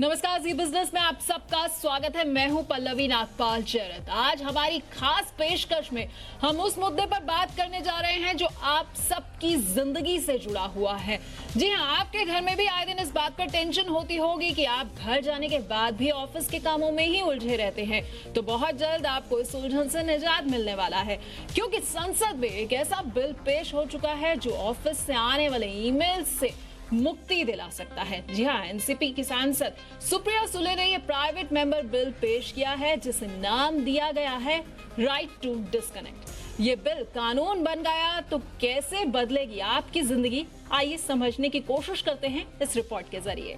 नमस्कार, जी बिजनेस में आप सबका स्वागत है। मैं हूं पल्लवी नागपाल चैरत। आज हमारी खास पेशकश में हम उस मुद्दे पर बात करने जा रहे हैं जो आप सबकी जिंदगी से जुड़ा हुआ है। जी हां, आपके घर में भी आए दिन इस बात पर टेंशन होती होगी कि आप घर जाने के बाद भी ऑफिस के कामों में ही उलझे रहते हैं। तो बहुत जल्द आपको इस उलझन से निजात मिलने वाला है, क्योंकि संसद में एक ऐसा बिल पेश हो चुका है जो ऑफिस से आने वाले ईमेल से मुक्ति दिला सकता है। जी हाँ, एनसीपी की सांसद सुप्रिया सुले ने ये प्राइवेट मेंबर बिल पेश किया है जिसे नाम दिया गया है राइट टू डिस्कनेक्ट। ये बिल कानून बन गया तो कैसे बदलेगी आपकी जिंदगी, आइए समझने की कोशिश करते हैं इस रिपोर्ट के जरिए।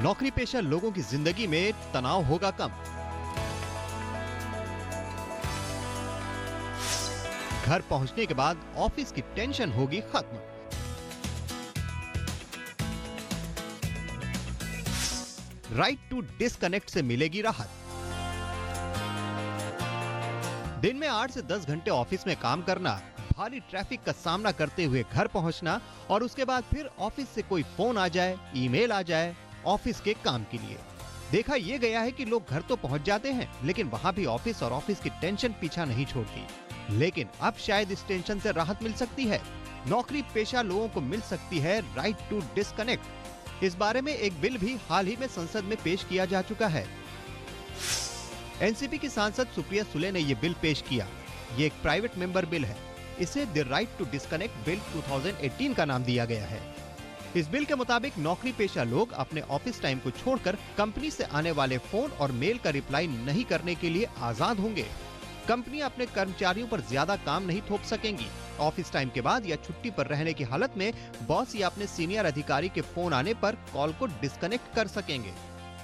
नौकरी पेशा लोगों की जिंदगी में तनाव होगा कम। घर पहुंचने के बाद ऑफिस की टेंशन होगी खत्म। राइट टू डिस्कनेक्ट से मिलेगी राहत। दिन में 8 से 10 घंटे ऑफिस में काम करना, भारी ट्रैफिक का सामना करते हुए घर पहुंचना और उसके बाद फिर ऑफिस से कोई फोन आ जाए, ईमेल आ जाए ऑफिस के काम के लिए। देखा यह गया है कि लोग घर तो पहुंच जाते हैं, लेकिन वहां भी ऑफिस और ऑफिस की टेंशन पीछा नहीं छोड़ती। लेकिन अब शायद इस टेंशन से राहत मिल सकती है। नौकरी पेशा लोगों को मिल सकती है राइट टू डिस्कनेक्ट। इस बारे में एक बिल भी हाल ही में संसद में पेश किया जा चुका है। एनसीपी की सांसद सुप्रिया सुले ने यह बिल पेश किया। ये एक प्राइवेट मेंबर बिल है। इसे the right to disconnect bill 2018 का नाम दिया गया है। इस बिल के मुताबिक नौकरी पेशा लोग अपने ऑफिस टाइम को छोड़कर कंपनी से आने वाले फोन और मेल का रिप्लाई नहीं करने के लिए आजाद होंगे। कंपनी अपने कर्मचारियों पर ज्यादा काम नहीं थोप सकेंगी। ऑफिस टाइम के बाद या छुट्टी पर रहने की हालत में बॉस या अपने सीनियर अधिकारी के फोन आने पर कॉल को डिस्कनेक्ट कर सकेंगे।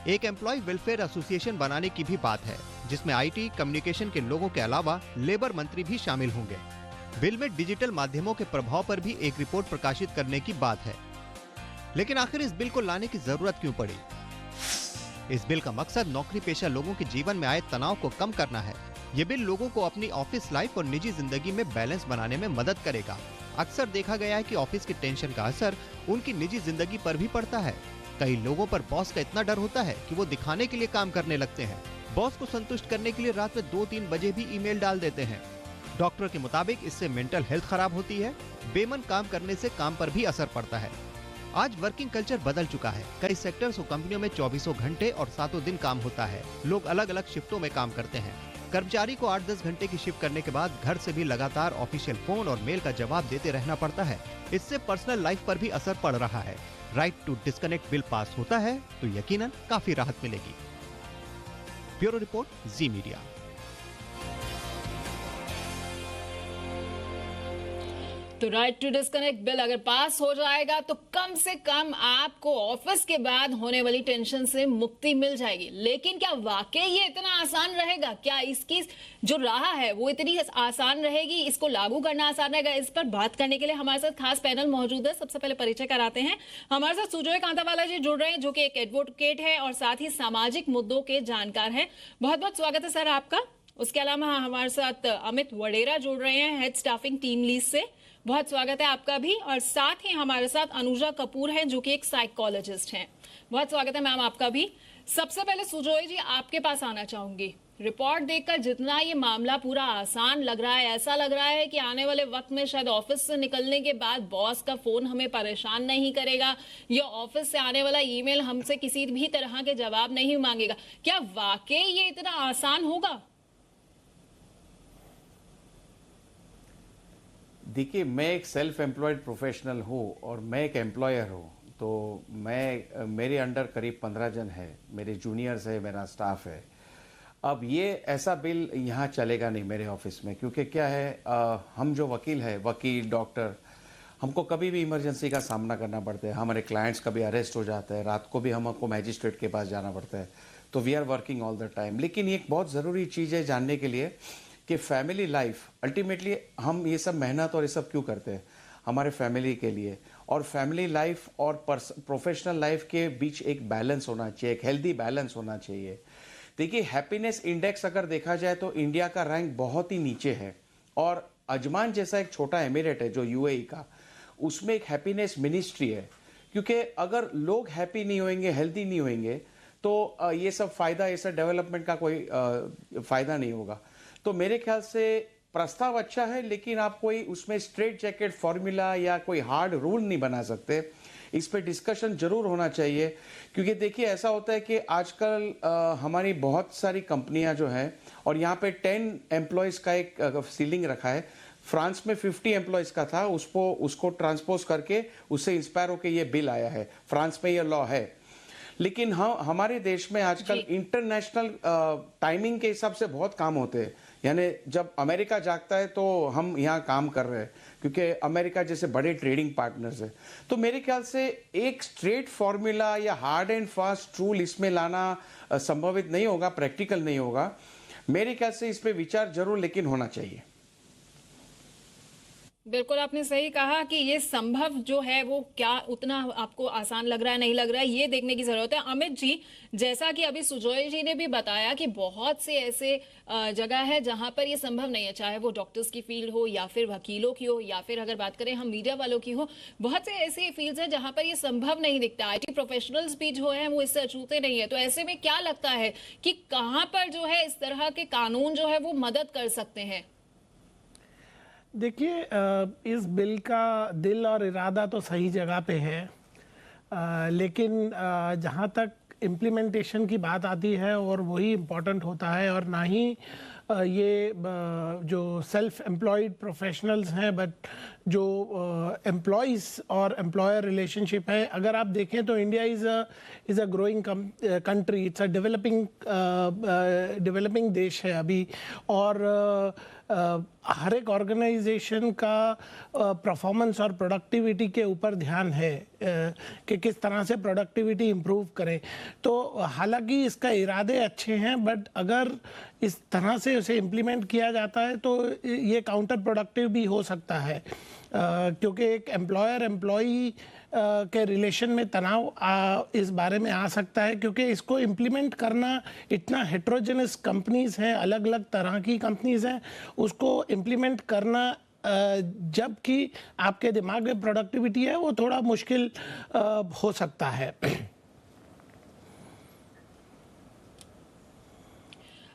एक एम्प्लॉय वेलफेयर एसोसिएशन बनाने की भी बात है, जिसमें आईटी कम्युनिकेशन के लोगों के अलावा लेबर मंत्री भी शामिल होंगे। बिल में डिजिटल माध्यमों के प्रभाव पर भी एक रिपोर्ट प्रकाशित करने की बात है। लेकिन आखिर इस बिल को लाने की जरूरत क्यों पड़ी? इस बिल का मकसद नौकरी पेशा लोगों के जीवन में आए तनाव को कम करना है। ये बिल लोगों को अपनी ऑफिस लाइफ और निजी जिंदगी में बैलेंस बनाने में मदद करेगा। अक्सर देखा गया है कि ऑफिस की टेंशन का असर उनकी निजी जिंदगी पर भी पड़ता है। कई लोगों पर बॉस का इतना डर होता है कि वो दिखाने के लिए काम करने लगते हैं। बॉस को संतुष्ट करने के लिए रात में 2-3 बजे भी ईमेल डाल देते हैं। डॉक्टर के मुताबिक इससे मेंटल हेल्थ खराब होती है। बेमन काम करने से काम पर भी असर पड़ता है। आज वर्किंग कल्चर बदल चुका है। कई सेक्टर्स और कंपनियों में 24 घंटे और 7 दिन काम होता है। लोग अलग अलग शिफ्टों में काम करते हैं। कर्मचारी को 8-10 घंटे की शिफ्ट करने के बाद घर से भी लगातार ऑफिशियल फोन और मेल का जवाब देते रहना पड़ता है। इससे पर्सनल लाइफ पर भी असर पड़ रहा है। Right to disconnect bill pass होता है तो यकीनन काफी राहत मिलेगी। Bureau report, Zee media. तो राइट टू डिस्कनेक्ट बिल अगर पास हो जाएगा तो कम से कम आपको ऑफिस के बाद होने वाली टेंशन से मुक्ति मिल जाएगी। लेकिन क्या वाकई ये इतना आसान रहेगा? क्या इसकी जो राह है वो इतनी आसान रहेगी? इसको लागू करना आसान रहेगा? इस पर बात करने के लिए हमारे साथ खास पैनल मौजूद है। सबसे पहले परिचय कराते हैं। हमारे साथ सुजोय कांतावाला जी जुड़ रहे हैं, जो कि एक एडवोकेट है और साथ ही सामाजिक मुद्दों के जानकार हैं। बहुत बहुत स्वागत है सर आपका। उसके अलावा हमारे साथ अमित वडेरा जुड़ रहे हैं, हेड स्टाफिंग टीम लीड से। बहुत स्वागत है आपका भी। और साथ ही हमारे साथ अनुजा कपूर हैं, जो कि एक साइकोलॉजिस्ट हैं। बहुत स्वागत है मैम आपका भी। सबसे पहले सुजोय जी आपके पास आना चाहूंगी। रिपोर्ट देखकर जितना ये मामला पूरा आसान लग रहा है, ऐसा लग रहा है कि आने वाले वक्त में शायद ऑफिस से निकलने के बाद बॉस का फोन हमें परेशान नहीं करेगा या ऑफिस से आने वाला ईमेल हमसे किसी भी तरह के जवाब नहीं मांगेगा। क्या वाकई ये इतना आसान होगा? देखिए, मैं एक सेल्फ एम्प्लॉयड प्रोफेशनल हूँ और मैं एक एम्प्लॉयर हूँ। तो मेरे अंडर करीब 15 जन है, मेरे जूनियर्स है, मेरा स्टाफ है। अब ये ऐसा बिल यहाँ चलेगा नहीं मेरे ऑफिस में, क्योंकि क्या है, हम जो वकील है, वकील डॉक्टर, हमको कभी भी इमरजेंसी का सामना करना पड़ता है। हमारे क्लाइंट्स कभी अरेस्ट हो जाता है, रात को भी हमको मैजिस्ट्रेट के पास जाना पड़ता है। तो we are working all the time. लेकिन ये एक बहुत ज़रूरी चीज़ है जानने के लिए कि फैमिली लाइफ, अल्टीमेटली हम ये सब मेहनत और ये सब क्यों करते हैं? हमारे फैमिली के लिए। और फैमिली लाइफ और प्रोफेशनल लाइफ के बीच एक बैलेंस होना चाहिए, एक हेल्दी बैलेंस होना चाहिए। देखिए, हैप्पीनेस इंडेक्स अगर देखा जाए तो इंडिया का रैंक बहुत ही नीचे है। और अजमान जैसा एक छोटा एमिरेट है जो यूएई का, उसमें एक हैप्पीनेस मिनिस्ट्री है, क्योंकि अगर लोग हैप्पी नहीं होंगे, हेल्दी नहीं होंगे, तो ये सब फायदा, ये सब डेवलपमेंट का कोई फायदा नहीं होगा। तो मेरे ख्याल से प्रस्ताव अच्छा है, लेकिन आप कोई उसमें स्ट्रेट जैकेट फॉर्मूला या कोई हार्ड रूल नहीं बना सकते। इस पे डिस्कशन जरूर होना चाहिए, क्योंकि देखिए ऐसा होता है कि आजकल हमारी बहुत सारी कंपनियां जो हैं, और यहाँ पे 10 एम्प्लॉयज का एक सीलिंग रखा है। फ्रांस में 50 एम्प्लॉयज का था, उसको ट्रांसपोज करके उससे इंस्पायर होकर ये बिल आया है। फ्रांस में ये लॉ है, लेकिन हमारे देश में आजकल इंटरनेशनल टाइमिंग के हिसाब से बहुत काम होते हैं। यानी जब अमेरिका जागता है तो हम यहाँ काम कर रहे हैं, क्योंकि अमेरिका जैसे बड़े ट्रेडिंग पार्टनर्स हैं। तो मेरे ख्याल से एक स्ट्रेट फॉर्मूला या हार्ड एंड फास्ट रूल इसमें लाना संभवित नहीं होगा, प्रैक्टिकल नहीं होगा। मेरे ख्याल से इस पे विचार जरूर लेकिन होना चाहिए। बिल्कुल आपने सही कहा कि ये संभव जो है वो क्या उतना आपको आसान लग रहा है, नहीं लग रहा है, ये देखने की जरूरत है। अमित जी, जैसा कि अभी सुजॉय जी ने भी बताया कि बहुत से ऐसे जगह है जहां पर ये संभव नहीं है, चाहे वो डॉक्टर्स की फील्ड हो या फिर वकीलों की हो या फिर अगर बात करें हम मीडिया वालों की हो, बहुत से ऐसे फील्ड्स हैं जहां पर ये संभव नहीं दिखता। आईटी प्रोफेशनल्स भी जो है वो इससे अछूते नहीं है। तो ऐसे में क्या लगता है कि कहां पर जो है इस तरह के कानून जो है वो मदद कर सकते हैं? देखिए, इस बिल का दिल और इरादा तो सही जगह पे है, लेकिन जहाँ तक इम्प्लीमेंटेशन की बात आती है और वही इम्पोर्टेंट होता है, और ना ही ये जो सेल्फ एम्प्लॉयड प्रोफेशनल्स हैं, बट जो एम्प्लॉयज़ और एम्प्लॉयर रिलेशनशिप है। अगर आप देखें तो India is a growing country, it's a developing देश है अभी, और हर एक ऑर्गेनाइजेशन का परफॉर्मेंस और प्रोडक्टिविटी के ऊपर ध्यान है कि किस तरह से प्रोडक्टिविटी इम्प्रूव करें। तो हालांकि इसका इरादे अच्छे हैं, बट अगर इस तरह से उसे इम्प्लीमेंट किया जाता है तो ये काउंटर प्रोडक्टिव भी हो सकता है, क्योंकि एक एम्प्लॉयर एम्प्लॉई के रिलेशन में तनाव इस बारे में आ सकता है, क्योंकि इसको इम्प्लीमेंट करना इतना हेट्रोजेनस कंपनीज हैं, अलग अलग तरह की कंपनीज हैं, उसको इम्प्लीमेंट करना जबकि आपके दिमाग में प्रोडक्टिविटी है वो थोड़ा मुश्किल हो सकता है।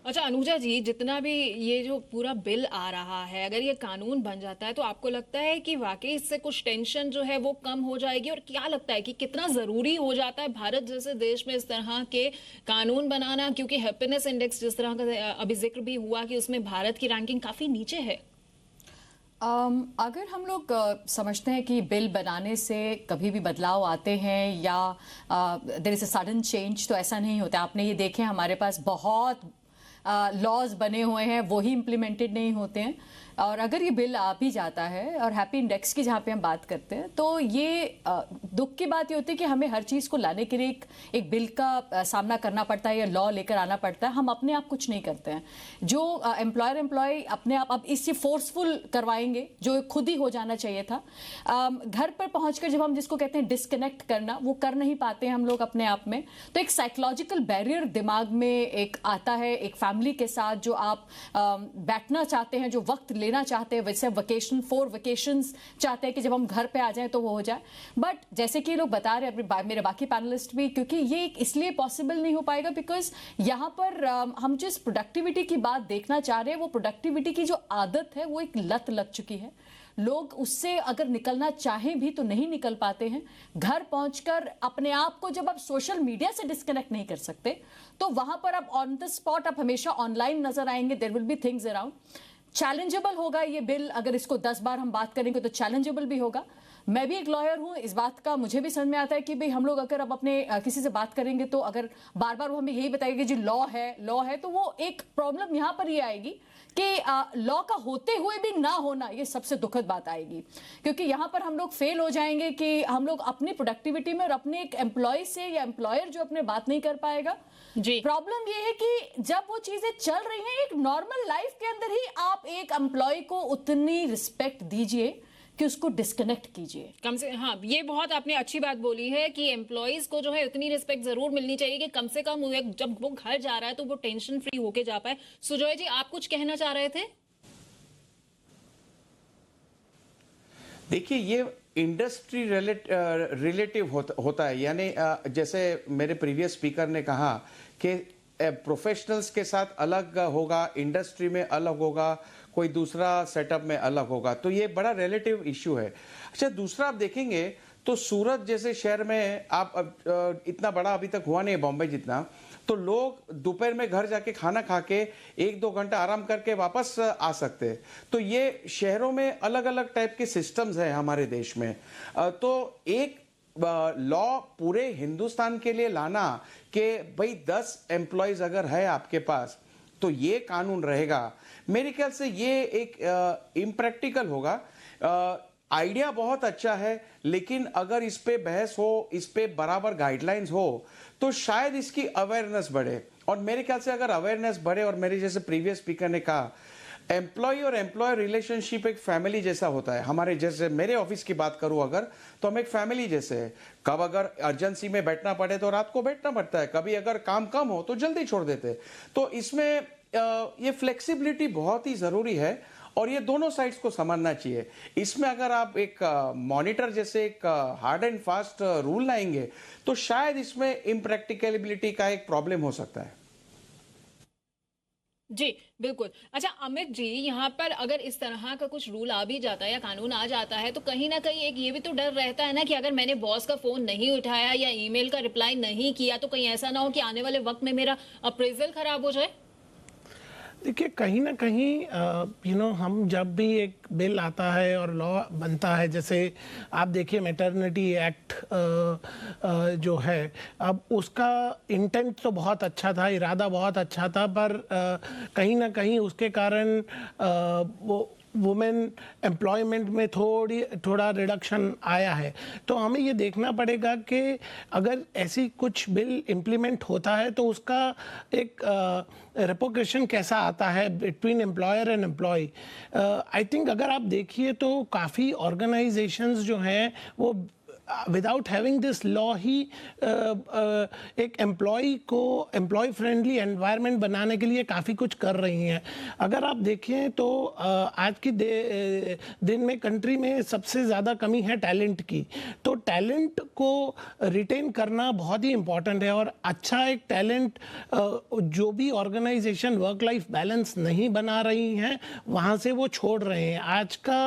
अच्छा अनुजा जी, जितना भी ये जो पूरा बिल आ रहा है, अगर ये कानून बन जाता है तो आपको लगता है कि वाकई इससे कुछ टेंशन जो है वो कम हो जाएगी? और क्या लगता है कि कितना जरूरी हो जाता है भारत जैसे देश में इस तरह के कानून बनाना? क्योंकि हैप्पीनेस इंडेक्स जिस तरह का अभी जिक्र भी हुआ कि उसमें भारत की रैंकिंग काफी नीचे है। अगर हम लोग समझते हैं कि बिल बनाने से कभी भी बदलाव आते हैं या there is a sudden change, तो ऐसा नहीं होता। आपने ये देखे हमारे पास बहुत लॉज बने हुए हैं, वही इम्प्लीमेंटेड नहीं होते हैं। और अगर ये बिल आ भी जाता है, और हैप्पी इंडेक्स की जहाँ पे हम बात करते हैं, तो ये दुख की बात ये होती है कि हमें हर चीज़ को लाने के लिए एक बिल का सामना करना पड़ता है या लॉ लेकर आना पड़ता है। हम अपने आप कुछ नहीं करते हैं। जो एम्प्लॉयर एम्प्लॉय अपने आप अब इससे फोर्सफुल करवाएंगे, जो खुद ही हो जाना चाहिए था। घर पर पहुंचकर जब हम जिसको कहते हैं डिस्कनेक्ट करना, वो कर नहीं पाते हैं हम लोग अपने आप में। तो एक साइकोलॉजिकल बैरियर दिमाग में एक आता है, एक फैमिली के साथ जो आप बैठना चाहते हैं, जो वक्त लेना चाहते हैं, वैसे वेकेशन 4 वेकेशंस चाहते हैं कि जब हम घर पे आ जाएं तो वो हो जाए। बट जैसे कि लोग बता रहे हैं, मेरे बाकी पैनलिस्ट भी, क्योंकि ये इसलिए पॉसिबल नहीं हो पाएगा बिकॉज यहाँ पर हम जिस प्रोडक्टिविटी की बात देखना चाह रहे हैं, वो प्रोडक्टिविटी की जो आदत है वो एक लत लग चुकी है। लोग उससे अगर निकलना चाहें भी तो नहीं निकल पाते हैं। घर पहुंचकर अपने आप को जब आप सोशल मीडिया से डिस्कनेक्ट नहीं कर सकते, तो वहां पर आप ऑन द स्पॉट आप हमेशा ऑनलाइन नजर आएंगे। There will be things around. Challengeable होगा ये बिल, अगर इसको 10 बार हम बात करेंगे तो चैलेंजेबल भी होगा। मैं भी एक लॉयर हूं, इस बात का मुझे भी समझ में आता है कि भाई हम लोग अगर अब अपने किसी से बात करेंगे तो अगर बार बार वो हमें यही बताएगा कि जी लॉ है, तो वो एक प्रॉब्लम यहां पर ये आएगी कि लॉ का होते हुए भी ना होना, ये सबसे दुखद बात आएगी। क्योंकि यहां पर हम लोग फेल हो जाएंगे कि हम लोग अपनी प्रोडक्टिविटी में और अपने एक एम्प्लॉय से या एम्प्लॉयर जो अपने बात नहीं कर पाएगा जी। प्रॉब्लम ये है कि जब वो चीजें चल रही हैं एक नॉर्मल लाइफ के अंदर ही, आप एक एम्प्लॉय को उतनी रिस्पेक्ट दीजिए कि उसको डिस्कनेक्ट कीजिए कम से। हाँ, ये बहुत आपने अच्छी बात बोली है कि एम्प्लॉइज को जो है उतनी रिस्पेक्ट जरूर मिलनी चाहिए कि कम से कम जब वो घर जा रहा है तो वो टेंशन फ्री होके जा पाए। सुजॉय जी, आप कुछ कहना चाह रहे थे? देखिए, ये इंडस्ट्री रिलेटिव होता है, यानी जैसे मेरे प्रीवियस स्पीकर ने कहा कि प्रोफेशनल्स के साथ अलग होगा, इंडस्ट्री में अलग होगा, कोई दूसरा सेटअप में अलग होगा, तो ये बड़ा रिलेटिव इश्यू है। अच्छा, दूसरा आप देखेंगे तो सूरत जैसे शहर में आप इतना बड़ा अभी तक हुआ नहीं बॉम्बे जितना, तो लोग दोपहर में घर जाके खाना खा के 1-2 घंटा आराम करके वापस आ सकते हैं। तो ये शहरों में अलग अलग टाइप के सिस्टम्स हैं हमारे देश में। तो एक लॉ पूरे हिंदुस्तान के लिए लाना कि भाई 10 एम्प्लॉयज अगर है आपके पास तो ये कानून रहेगा, मेरे ख्याल से ये एक इम्प्रैक्टिकल होगा। आइडिया बहुत अच्छा है, लेकिन अगर इस पे बहस हो, इस पे बराबर गाइडलाइंस हो, तो शायद इसकी अवेयरनेस बढ़े। और मेरे ख्याल से अगर अवेयरनेस बढ़े, और मेरे जैसे प्रीवियस स्पीकर ने कहा, एम्प्लॉय और एम्प्लॉयर रिलेशनशिप एक फैमिली जैसा होता है। हमारे जैसे मेरे ऑफिस की बात करूं अगर, तो हम एक फैमिली जैसे है। कब अगर अर्जेंसी में बैठना पड़े तो रात को बैठना पड़ता है, कभी अगर काम कम हो तो जल्दी छोड़ देते। तो इसमें ये फ्लेक्सिबिलिटी बहुत ही जरूरी है, और ये दोनों साइड्स को समझना चाहिए। इसमें अगर आप एक मॉनिटर जैसे एक हार्ड एंड फास्ट रूल लाएंगे तो शायद इसमें इम्प्रैक्टिकलिटी का एक प्रॉब्लम हो सकता है। जी बिल्कुल। अच्छा अमित जी, यहाँ पर अगर इस तरह का कुछ रूल आ भी जाता है या कानून आ जाता है, तो कहीं ना कहीं एक ये भी तो डर रहता है ना कि अगर मैंने बॉस का फोन नहीं उठाया या ईमेल का रिप्लाई नहीं किया तो कहीं ऐसा ना हो कि आने वाले वक्त में मेरा अप्रेजल खराब हो जाए। देखिए, कहीं ना कहीं हम जब भी एक बिल आता है और लॉ बनता है, जैसे आप देखिए मैटरनिटी एक्ट जो है, अब उसका इंटेंट तो बहुत अच्छा था, इरादा बहुत अच्छा था, पर कहीं ना कहीं उसके कारण वो वुमेन एम्प्लॉयमेंट में थोड़ा रिडक्शन आया है। तो हमें ये देखना पड़ेगा कि अगर ऐसी कुछ बिल इम्प्लीमेंट होता है तो उसका एक रेपोकेशन कैसा आता है between employer and employee. I think अगर आप देखिए तो काफ़ी ऑर्गेनाइजेशंस जो हैं वो विदाउट हैविंग दिस लॉ ही एक एम्प्लॉय फ्रेंडली एनवायरनमेंट बनाने के लिए काफ़ी कुछ कर रही हैं। अगर आप देखें तो आज की दिन में कंट्री में सबसे ज़्यादा कमी है टैलेंट की, तो टैलेंट को रिटेन करना बहुत ही इम्पॉर्टेंट है। और अच्छा एक टैलेंट जो भी ऑर्गेनाइजेशन वर्क लाइफ बैलेंस नहीं बना रही हैं वहाँ से वो छोड़ रहे हैं। आज का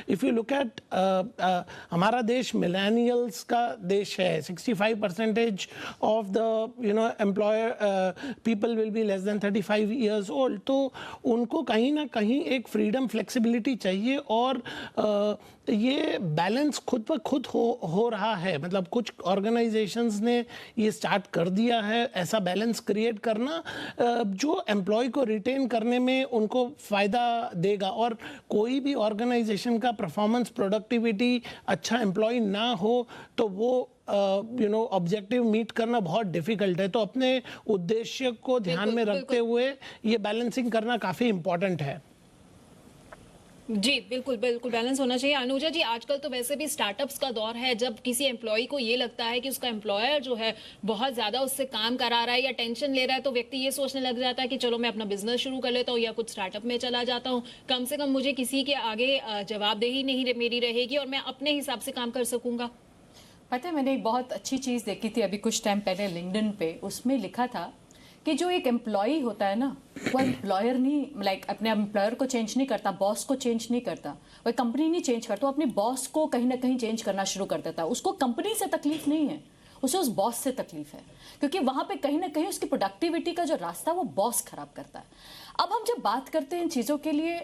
इफ़ यू लुक एट हमारा देश मिलेनियल्स का देश है। 65% of the employer people will be less than 35 years old. तो उनको कहीं ना कहीं एक फ्रीडम फ्लेक्सिबिलिटी चाहिए, और ये बैलेंस खुद ब खुद हो रहा है। मतलब कुछ ऑर्गेनाइजेशंस ने ये स्टार्ट कर दिया है ऐसा बैलेंस क्रिएट करना जो एम्प्लॉय को रिटेन करने में उनको फ़ायदा देगा। और कोई भी ऑर्गेनाइजेशन का परफॉर्मेंस प्रोडक्टिविटी अच्छा एम्प्लॉय ना हो तो वो ऑब्जेक्टिव मीट करना बहुत डिफिकल्ट है। तो अपने उद्देश्य को ध्यान में रखते हुए ये बैलेंसिंग करना काफ़ी इम्पॉर्टेंट है। जी बिल्कुल बिल्कुल, बैलेंस होना चाहिए। अनुजा जी, आजकल तो वैसे भी स्टार्टअप्स का दौर है, जब किसी एम्प्लॉय को ये लगता है कि उसका एम्प्लॉयर जो है बहुत ज़्यादा उससे काम करा रहा है या टेंशन ले रहा है, तो व्यक्ति ये सोचने लग जाता है कि चलो मैं अपना बिजनेस शुरू कर लेता हूँ या कुछ स्टार्टअप में चला जाता हूँ, कम से कम मुझे किसी के आगे जवाबदेही नहीं मेरी रहेगी और मैं अपने हिसाब से काम कर सकूँगा। पता है, मैंने एक बहुत अच्छी चीज़ देखी थी अभी कुछ टाइम पहले लिंक्डइन पे, उसमें लिखा था कि जो एक एम्प्लॉई होता है ना, वो एम्प्लॉयर नहीं अपने एम्प्लॉयर को चेंज नहीं करता, बॉस को चेंज नहीं करता, वो कंपनी नहीं चेंज करता, वो अपने बॉस को कहीं ना कहीं चेंज करना शुरू कर देता है। उसको कंपनी से तकलीफ नहीं है, उसे उस बॉस से तकलीफ है, क्योंकि वहाँ पे कहीं ना कहीं उसकी प्रोडक्टिविटी का जो रास्ता वो बॉस खराब करता है। अब हम जब बात करते हैं इन चीज़ों के लिए,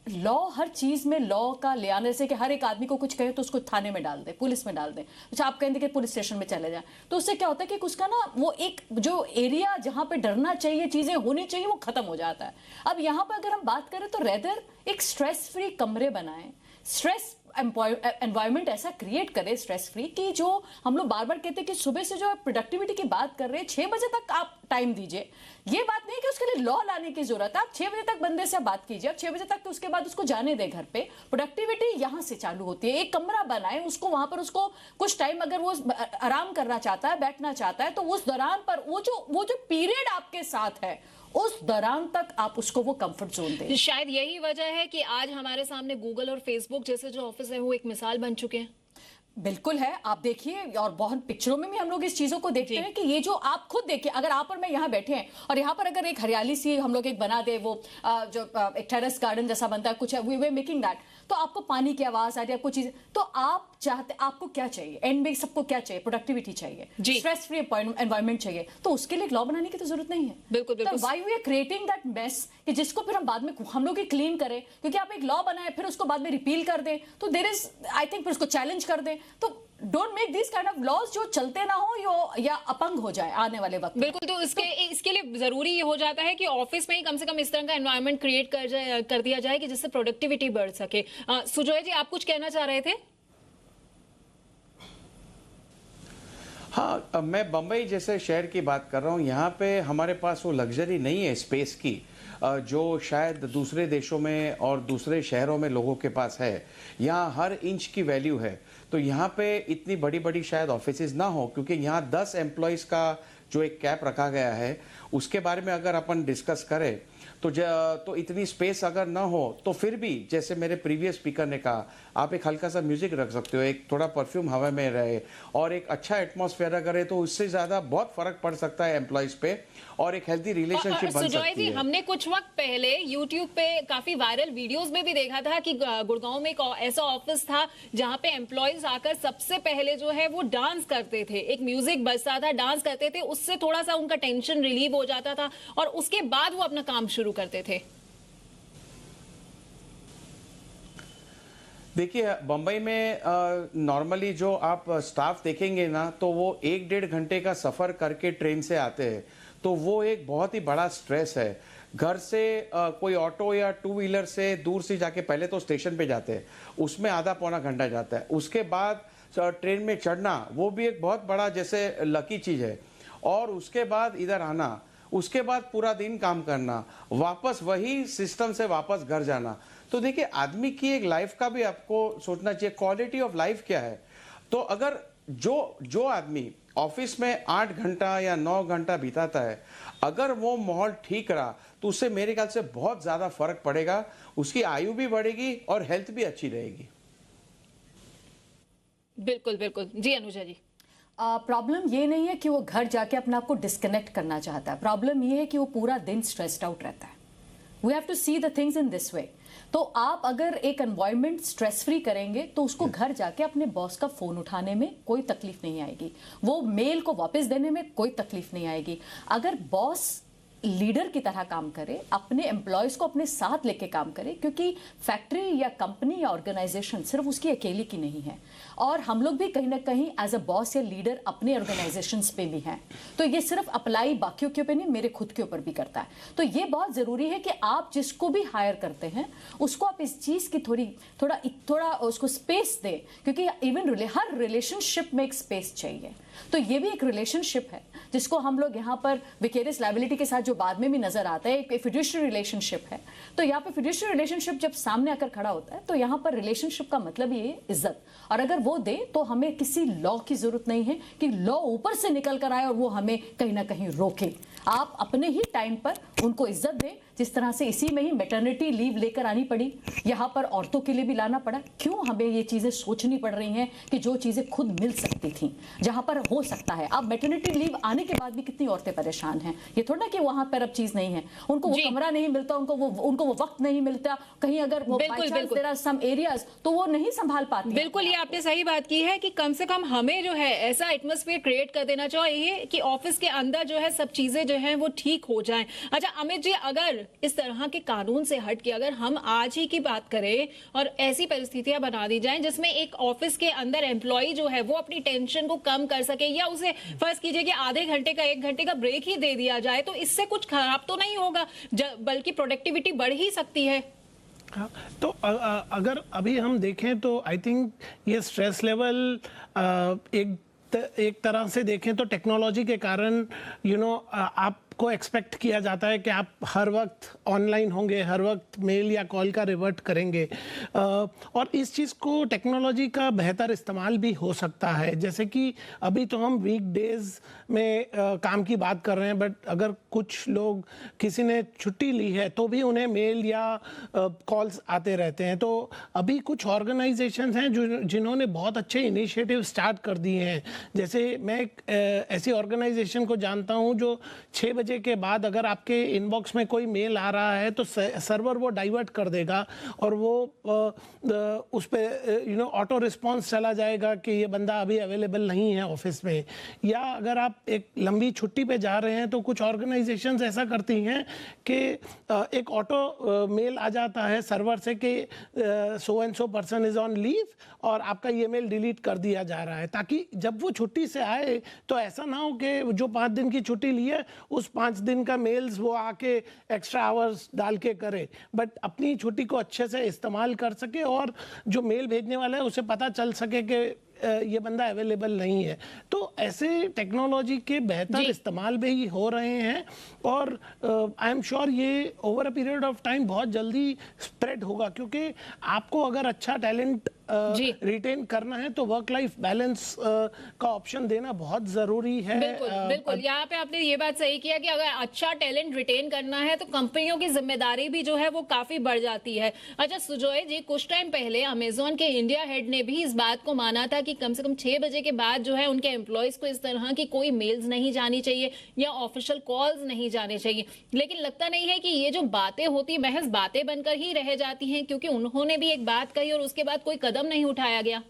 लॉ, हर चीज़ में लॉ का ले आने से कि हर एक आदमी को कुछ कहे तो उसको थाने में डाल दे, पुलिस में डाल दे, अच्छा आप कहेंगे कि पुलिस स्टेशन में चले जाए, तो उससे क्या होता है कि उसका ना वो एक जो एरिया जहाँ पे डरना चाहिए, चीज़ें होनी चाहिए, वो खत्म हो जाता है। अब यहाँ पर अगर हम बात करें तो रेदर एक स्ट्रेस फ्री कमरे बनाएं, स्ट्रेस एनवायरनमेंट ऐसा क्रिएट करे स्ट्रेस फ्री कि जो हम लोग बार बार कहते हैं कि सुबह से जो प्रोडक्टिविटी की बात कर रहे हैं 6 बजे तक आप टाइम दीजिए। ये बात नहीं कि उसके लिए लॉ लाने की जरूरत है। आप 6 बजे तक बंदे से बात कीजिए, आप 6 बजे तक, तो उसके बाद उसको जाने दें घर पे। प्रोडक्टिविटी यहां से चालू होती है। एक कमरा बनाए उसको, वहां पर उसको कुछ टाइम अगर वो आराम करना चाहता है, बैठना चाहता है, तो उस दौरान पर वो जो पीरियड आपके साथ है उस दौरान तक आप उसको वो कंफर्ट जोन दें। शायद यही वजह है कि आज हमारे सामने गूगल और फेसबुक जैसे जो ऑफिस है वो एक मिसाल बन चुके हैं। बिल्कुल है, आप देखिए, और बहुत पिक्चरों में भी हम लोग इस चीजों को देखते हैं कि ये जो आप खुद देखिए, अगर आप और मैं यहाँ बैठे हैं और यहाँ पर अगर एक हरियाली सी हम लोग एक बना दे, वो जो एक टेरेस गार्डन जैसा बनता है कुछ है, वी वे मेकिंग दैट, तो आपको पानी की आवाज आ रही है, आपको चीज, तो आप चाहते, आपको क्या चाहिए एंड में? सबको क्या चाहिए? प्रोडक्टिविटी चाहिए, स्ट्रेस फ्री एनवायरनमेंट चाहिए। तो उसके लिए लॉ बनाने की तो जरूरत नहीं है। बिल्कुल बिल्कुल। Why we are creating that mess कि जिसको फिर हम बाद में हम लोग ही क्लीन करें, क्योंकि आप एक लॉ बनाए फिर उसको बाद में रिपील कर दें, तो देयर इज, आई थिंक, फिर उसको चैलेंज कर दें। तो don't make this kind of laws जो चलते ना हो या अपंग हो जाए आने वाले वक्त। बिल्कुल, तो इसके लिए जरूरी ये हो जाता है कि ऑफिस में ही कम से कम इस तरह का एनवायरनमेंट क्रिएट कर दिया जाए कि जिससे प्रोडक्टिविटी बढ़ सके। सुजॉय जी, आप कुछ कहना चाह रहे थे? हाँ, मैं बम्बई जैसे शहर की बात कर रहा हूँ। यहाँ पे हमारे पास वो लग्जरी नहीं है स्पेस की जो शायद दूसरे देशों में और दूसरे शहरों में लोगों के पास है। यहाँ हर इंच की वैल्यू है, तो यहाँ पे इतनी बड़ी बड़ी शायद ऑफिसेज ना हो, क्योंकि यहाँ 10 एम्प्लॉयज़ का जो एक कैप रखा गया है उसके बारे में अगर अपन डिस्कस करें तो इतनी स्पेस अगर ना हो तो फिर भी, जैसे मेरे प्रीवियस स्पीकर ने कहा, आप एक हल्का सा म्यूजिक रख सकते हो, एक थोड़ा परफ्यूम हवा में रहे और एक अच्छा एटमॉस्फेयर अगर है, तो उससे ज्यादा बहुत फर्क पड़ सकता है एम्प्लॉयज पे और एक हेल्थी रिलेशनशिप बन सकती है। हमने कुछ वक्त पहले यूट्यूब पे काफी वायरल वीडियोस में भी देखा था कि गुड़गांव में एक ऐसा ऑफिस था जहां पे एम्प्लॉयज आकर सबसे पहले जो है वो डांस करते थे, एक म्यूजिक बजता था, डांस करते थे, उससे थोड़ा सा उनका टेंशन रिलीव हो जाता था और उसके बाद वो अपना काम शुरू करते थे। देखिए, बम्बई में नॉर्मली जो आप स्टाफ देखेंगे ना, तो वो 1-1.5 घंटे का सफर करके ट्रेन से आते हैं, तो वो एक बहुत ही बड़ा स्ट्रेस है। घर से कोई ऑटो या 2 व्हीलर से दूर से जाके पहले तो स्टेशन पे जाते हैं, उसमें आधा पौना घंटा जाता है, उसके बाद ट्रेन में चढ़ना वो भी एक बहुत बड़ा जैसे लकी चीज है, और उसके बाद इधर आना, उसके बाद पूरा दिन काम करना, वापस वही सिस्टम से वापस घर जाना। तो देखिए, आदमी की एक लाइफ का भी आपको सोचना चाहिए, क्वालिटी ऑफ लाइफ क्या है। तो अगर जो आदमी ऑफिस में 8 घंटा या 9 घंटा बिताता है, अगर वो माहौल ठीक रहा तो उससे मेरे ख्याल से बहुत ज्यादा फर्क पड़ेगा, उसकी आयु भी बढ़ेगी और हेल्थ भी अच्छी रहेगी। बिल्कुल बिल्कुल जी। अनुजा जी, प्रॉब्लम ये नहीं है कि वो घर जाके अपने आप को डिस्कनेक्ट करना चाहता है, प्रॉब्लम ये है कि वो पूरा दिन स्ट्रेस्ड आउट रहता है। We have to see the things in this way. तो आप अगर एक एनवायरनमेंट स्ट्रेस फ्री करेंगे तो उसको घर जाके अपने बॉस का फोन उठाने में कोई तकलीफ नहीं आएगी, वो मेल को वापस देने में कोई तकलीफ नहीं आएगी। अगर बॉस लीडर की तरह काम करे, अपने एम्प्लॉयज को अपने साथ लेके काम करे, क्योंकि फैक्ट्री या कंपनी या ऑर्गेनाइजेशन सिर्फ उसकी अकेली की नहीं है, और हम लोग भी कहीं ना कहीं एज अ बॉस या लीडर अपने ऑर्गेनाइजेशंस पे भी हैं। तो ये सिर्फ अप्लाई बाकियों के ऊपर नहीं, मेरे खुद के ऊपर भी करता है। तो ये बहुत जरूरी है कि आप जिसको भी हायर करते हैं उसको आप इस चीज की थोड़ा उसको स्पेस दें, क्योंकि इवन हर रिलेशनशिप में एक स्पेस चाहिए। तो ये भी एक रिलेशनशिप है जिसको हम लोग यहाँ पर विकेरियस लायबिलिटी के साथ जो बाद में भी नजर आता है, एक फिड्यूशियरी रिलेशनशिप है। तो यहाँ पे फिड्यूशियरी रिलेशनशिप जब सामने आकर खड़ा होता है तो यहाँ पर रिलेशनशिप का मतलब ये इज्जत, और अगर वो दे तो हमें किसी लॉ की जरूरत नहीं है कि लॉ ऊपर से निकल कर आए और वो हमें कहीं ना कहीं रोके। आप अपने ही टाइम पर उनको इज्जत दें, जिस तरह से इसी में ही मैटरनिटी लीव लेकर आनी पड़ी, यहाँ पर औरतों के लिए भी लाना पड़ा। क्यों हमें ये चीजें सोचनी पड़ रही हैं कि जो चीजें खुद मिल सकती थी, जहां पर हो सकता है। अब मैटरनिटी लीव आने के बाद भी कितनी औरतें परेशान हैं, ये थोड़ा कि वहां पर अब चीज नहीं है, उनको वो कमरा नहीं मिलता, उनको वो वक्त नहीं मिलता, कहीं अगर वो देयर आर सम एरियाज तो वो नहीं संभाल पाती। बिल्कुल, ये आपने सही बात की है कि कम से कम हमें जो है ऐसा एटमॉस्फेयर क्रिएट कर देना चाहिए कि ऑफिस के अंदर जो है सब चीजें जो है वो ठीक हो जाएं। अच्छा अमित जी, अगर इस तरह के कानून से हट के अगर हम आज ही की बात करें और ऐसी परिस्थितियां बना दी जाएं जिसमें एक ऑफिस के अंदर एम्प्लॉय जो है वो अपनी टेंशन को कम कर सके, या उसे फर्ज कीजिए कि आधे घंटे का 1 घंटे का ब्रेक ही दे दिया जाए, तो इससे कुछ खराब तो नहीं होगा, बल्कि प्रोडक्टिविटी बढ़ ही सकती है। हाँ, तो अगर अभी हम देखें तो आई थिंक ये स्ट्रेस लेवल एक एक तरह से देखें तो टेक्नोलॉजी के कारण आपको एक्सपेक्ट किया जाता है कि आप हर वक्त ऑनलाइन होंगे, हर वक्त मेल या कॉल का रिवर्ट करेंगे, और इस चीज़ को टेक्नोलॉजी का बेहतर इस्तेमाल भी हो सकता है। जैसे कि अभी तो हम वीकडेज में काम की बात कर रहे हैं, बट अगर कुछ लोग, किसी ने छुट्टी ली है तो भी उन्हें मेल या कॉल्स आते रहते हैं। तो अभी कुछ ऑर्गेनाइजेशंस हैं जिन्होंने बहुत अच्छे इनिशिएटिव स्टार्ट कर दिए हैं। जैसे मैं एक ऐसी ऑर्गेनाइजेशन को जानता हूं जो 6 बजे के बाद अगर आपके इनबॉक्स में कोई मेल आ रहा है तो सर्वर वो डाइवर्ट कर देगा और वो उस पर ऑटो रिस्पॉन्स चला जाएगा कि ये बंदा अभी अवेलेबल नहीं है ऑफिस में। या अगर आप एक लंबी छुट्टी पे जा रहे हैं तो कुछ ऑर्गेनाइजेशंस ऐसा करती हैं कि एक ऑटो मेल आ जाता है सर्वर से कि so and so person is on leave और आपका ये मेल डिलीट कर दिया जा रहा है, ताकि जब वो छुट्टी से आए तो ऐसा ना हो कि जो 5 दिन की छुट्टी ली है उस 5 दिन का मेल्स वो आके एक्स्ट्रा आवर्स डाल के करे, बट अपनी छुट्टी को अच्छे से इस्तेमाल कर सके और जो मेल भेजने वाला है उसे पता चल सके कि ये बंदा अवेलेबल नहीं है। तो ऐसे टेक्नोलॉजी के बेहतर इस्तेमाल भी हो रहे हैं और आई एम श्योर ये over a period of time बहुत जल्दी स्प्रेड होगा, क्योंकि आपको अगर अच्छा टैलेंट रिटेन करना है तो वर्क लाइफ बैलेंस का ऑप्शन देना बहुत जरूरी है। बिल्कुल बिल्कुल, यहाँ पे आपने ये बात सही किया कि अगर अच्छा टैलेंट रिटेन करना है तो कंपनियों की जिम्मेदारी भी जो है वो काफी बढ़ जाती है। अच्छा सुजॉय जी, कुछ टाइम पहले अमेजोन के इंडिया हेड ने भी इस बात को माना था कि कम से कम 6 बजे के बाद जो है उनके एम्प्लॉयज को इस तरह की कोई मेल्स नहीं जानी चाहिए या ऑफिशियल कॉल्स नहीं जाने चाहिए, लेकिन लगता नहीं है कि ये जो बातें होती महज बातें बनकर ही रह जाती हैं, क्योंकि उन्होंने भी एक बात कही और उसके बाद कोई कदम नहीं उठाया गया।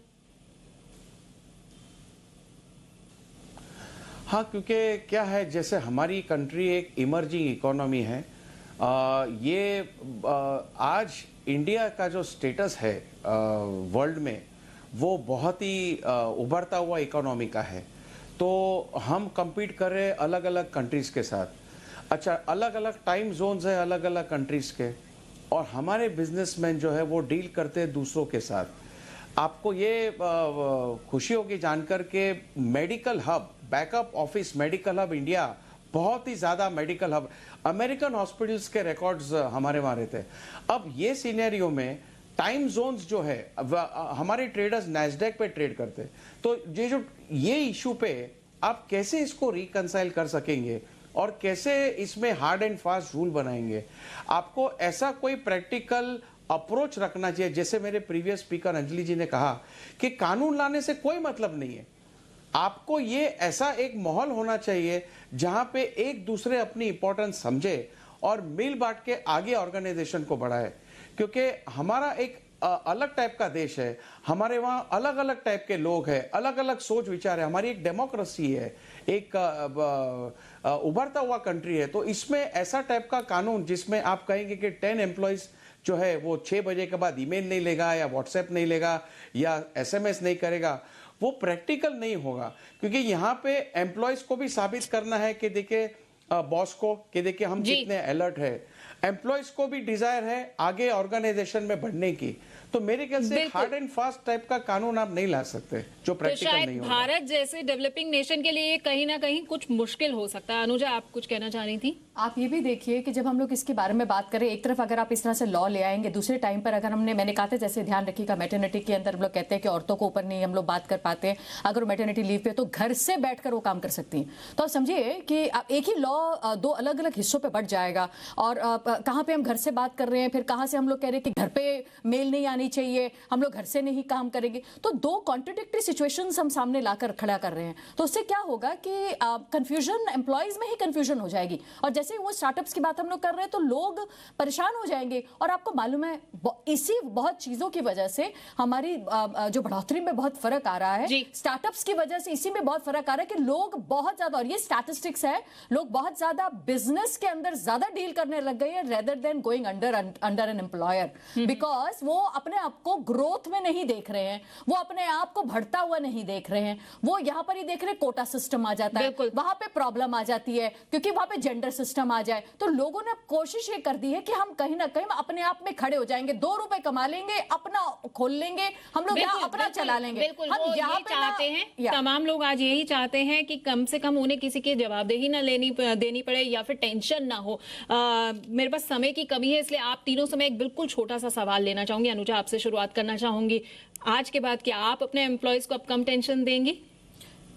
हाँ, क्योंकि क्या है, जैसे हमारी कंट्री एक इमर्जिंग इकोनॉमी है, आज इंडिया का जो स्टेटस है वर्ल्ड में वो बहुत ही उभरता हुआ इकोनॉमी का है। तो हम compete कर रहे हैं अलग अलग कंट्रीज के साथ। अच्छा, अलग अलग टाइम जोन्स है अलग अलग कंट्रीज के, और हमारे बिजनेसमैन जो है वो डील करते हैं दूसरों के साथ। आपको ये खुशी होगी जानकर के medical hub, backup office medical hub India, बहुत ही ज़्यादा मेडिकल हब, अमेरिकन हॉस्पिटल्स के रिकॉर्ड्स हमारे वहाँ रहते हैं। अब ये सीनेरियो में टाइम जोन्स जो है, हमारे ट्रेडर्स नैस्डैक पे ट्रेड करते हैं, तो ये इशू पे आप कैसे इसको रिकंसाइल कर सकेंगे और कैसे इसमें हार्ड एंड फास्ट रूल बनाएंगे? आपको ऐसा कोई प्रैक्टिकल अप्रोच रखना चाहिए। जैसे मेरे प्रीवियस स्पीकर अंजलि जी ने कहा कि कानून लाने से कोई मतलब नहीं है, आपको ये ऐसा एक माहौल होना चाहिए जहां पे एक दूसरे अपनी इंपॉर्टेंस समझे और मिल बांट के आगे ऑर्गेनाइजेशन को बढ़ाए। क्योंकि हमारा एक अलग टाइप का देश है, हमारे वहाँ अलग अलग टाइप के लोग हैं, अलग अलग सोच विचार है, हमारी एक डेमोक्रेसी है, एक उभरता हुआ कंट्री है। तो इसमें ऐसा टाइप का कानून जिसमें आप कहेंगे कि 10 एम्प्लॉयज जो है वो 6 बजे के बाद ईमेल नहीं लेगा या व्हाट्सएप नहीं लेगा या एसएमएस नहीं करेगा, वो प्रैक्टिकल नहीं होगा। क्योंकि यहाँ पे एम्प्लॉयज को भी साबित करना है कि देखिए बॉस को कि देखिए हम कितने अलर्ट है, एम्प्लॉयज को भी डिजायर है आगे ऑर्गेनाइजेशन में बढ़ने की। तो मेरे ख्याल से हार्ड एंड फास्ट टाइप का कानून आप नहीं ला सकते जो प्रैक्टिकल नहीं होगा। भारत जैसे डेवलपिंग नेशन के लिए कहीं ना कहीं कुछ मुश्किल हो सकता है। अनुजा, आप कुछ कहना चाह रही थी? आप ये भी देखिए कि जब हम लोग इसके बारे में बात करें, एक तरफ अगर आप इस तरह से लॉ ले आएंगे, दूसरे टाइम पर अगर मैंने कहा था जैसे ध्यान रखिएगा मैटरनिटी के अंदर हम लोग कहते हैं कि औरतों को ऊपर नहीं हम लोग बात कर पाते हैं, अगर मैटरनिटी लीव पे तो घर से बैठकर वो काम कर सकती हैं। तो आप समझिए कि एक ही लॉ 2 अलग अलग हिस्सों पे बढ़ जाएगा, और कहाँ पे हम घर से बात कर रहे हैं, फिर कहाँ से हम लोग कह रहे हैं कि घर पे मेल नहीं आनी चाहिए, हम लोग घर से नहीं काम करेंगे। तो 2 कॉन्ट्रडिक्टरी सिचुएशंस हम सामने लाकर खड़ा कर रहे हैं। तो उससे क्या होगा कि कंफ्यूजन एम्प्लॉयज में ही कंफ्यूजन हो जाएगी, और जैसे वो स्टार्टअप्स की बात हम लोग कर रहे हैं तो लोग परेशान हो जाएंगे। और आपको मालूम है इसी बहुत चीजों की वजह से हमारी जो बढ़ोतरी में बहुत फर्क आ रहा है, स्टार्टअप्स की वजह से इसी में बहुत फर्क आ रहा है कि लोग बहुत ज्यादा, और ये स्टैटिस्टिक्स है, लोग बहुत ज्यादा बिजनेस के अंदर ज्यादा डील करने लग गई है rather than going under an employer, because वो अपने आप को ग्रोथ में नहीं देख रहे हैं, वो अपने आप को बढ़ता हुआ नहीं देख रहे हैं, वो यहाँ पर ही देख रहे कोटा सिस्टम आ जाता है, वहां पे प्रॉब्लम आ जाती है क्योंकि वहां पे जेंडर सिस्टम आ जाए। तो लोगों ने कोशिश ये कर दी है कि हम कहीं ना कहीं अपने आप में खड़े हो जाएंगे, 2 रुपए कमा लेंगे, अपना खोल लेंगे, हम लोग यहाँ अपना चला लेंगे। बिल्कुल, हम वो यहाँ ये पे चाहते हैं, तमाम लोग आज यही चाहते हैं कि कम से कम उन्हें किसी की जवाबदेही ना देनी पड़े या फिर टेंशन ना हो। मेरे पास समय की कमी है, इसलिए आप तीनों से मैं एक बिल्कुल छोटा सा सवाल लेना चाहूंगी। अनुजा, आपसे शुरुआत करना चाहूंगी। आज के बाद क्या आप अपने एम्प्लॉयज को अब कम टेंशन देंगी?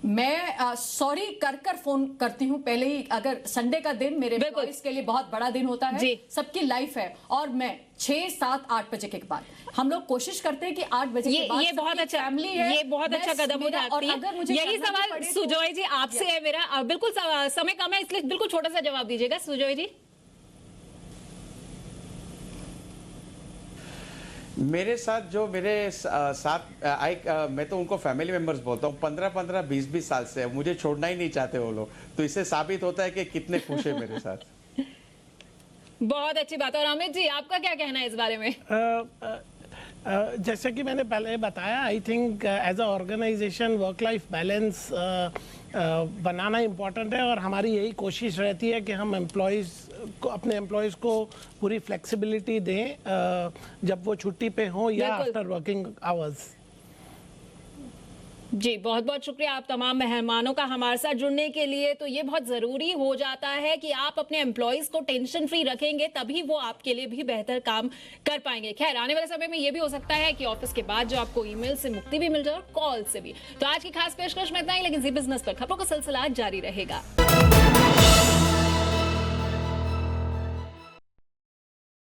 मैं सॉरी कर फोन करती हूँ पहले ही, अगर संडे का दिन मेरे एम्प्लॉइज के लिए बहुत बड़ा दिन होता है, सबकी लाइफ है, और मैं 6, 7, 8 बजे के बाद हम लोग कोशिश करते हैं कि 8 बजे के बाद ये बहुत अच्छा फैमिली है, ये बहुत अच्छा कदम उठाती है। यही सवाल सुजॉय जी आपसे है मेरा, बिल्कुल समय कम है इसलिए बिल्कुल छोटा सा जवाब दीजिएगा। सुजॉय जी, मेरे साथ जो मेरे साथ मैं तो उनको फैमिली मेंबर्स बोलता हूँ, 15-15, 20-20 साल से मुझे छोड़ना ही नहीं चाहते वो लोग, तो इससे साबित होता है कि कितने खुश है मेरे साथ। बहुत अच्छी बात है। और अमित जी, आपका क्या कहना है इस बारे में? जैसे कि मैंने पहले बताया, I think as a organisation work life balance बनाना इम्पोर्टेंट है, और हमारी यही कोशिश रहती है कि हम अपने एम्प्लॉयज़ को पूरी फ्लेक्सिबिलिटी दें जब वो छुट्टी पे हों या आफ्टर वर्किंग आवर्स। जी, बहुत बहुत शुक्रिया आप तमाम मेहमानों का हमारे साथ जुड़ने के लिए। तो ये बहुत ज़रूरी हो जाता है कि आप अपने एम्प्लॉयज़ को टेंशन फ्री रखेंगे, तभी वो आपके लिए भी बेहतर काम कर पाएंगे। खैर, आने वाले समय में ये भी हो सकता है कि ऑफिस के बाद जो आपको ईमेल से मुक्ति भी मिल जाए और कॉल से भी। तो आज की खास पेशकश में इतना ही, लेकिन जी बिजनेस पर खबरों का सिलसिला जारी रहेगा।